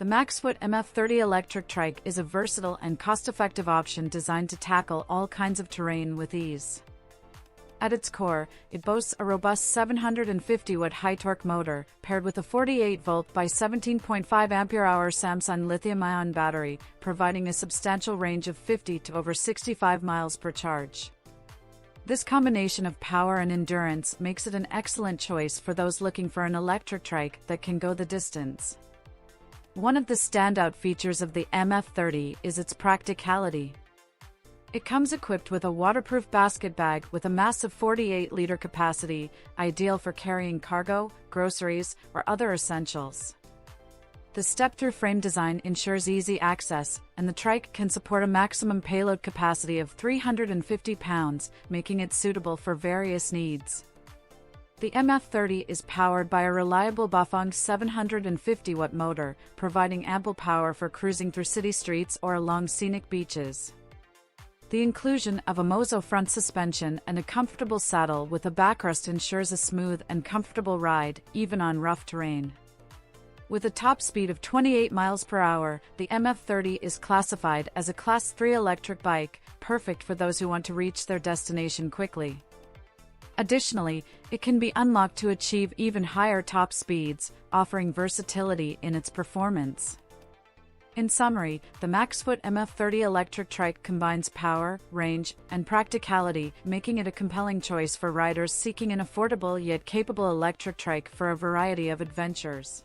The MaxFoot MF-30 electric trike is a versatile and cost-effective option designed to tackle all kinds of terrain with ease. At its core, it boasts a robust 750-watt high-torque motor, paired with a 48-volt by 17.5 ampere-hour Samsung lithium-ion battery, providing a substantial range of 50 to over 65 miles per charge. This combination of power and endurance makes it an excellent choice for those looking for an electric trike that can go the distance. One of the standout features of the MF-30 is its practicality. It comes equipped with a waterproof basket bag with a massive 48-liter capacity, ideal for carrying cargo, groceries, or other essentials. The step-through frame design ensures easy access, and the trike can support a maximum payload capacity of 350 pounds, making it suitable for various needs. The MF-30 is powered by a reliable Bafang 750-watt motor, providing ample power for cruising through city streets or along scenic beaches. The inclusion of a Mozo front suspension and a comfortable saddle with a backrest ensures a smooth and comfortable ride, even on rough terrain. With a top speed of 28 miles per hour, the MF-30 is classified as a Class 3 electric bike, perfect for those who want to reach their destination quickly. Additionally, it can be unlocked to achieve even higher top speeds, offering versatility in its performance. In summary, the MaxFoot MF-30 electric trike combines power, range, and practicality, making it a compelling choice for riders seeking an affordable yet capable electric trike for a variety of adventures.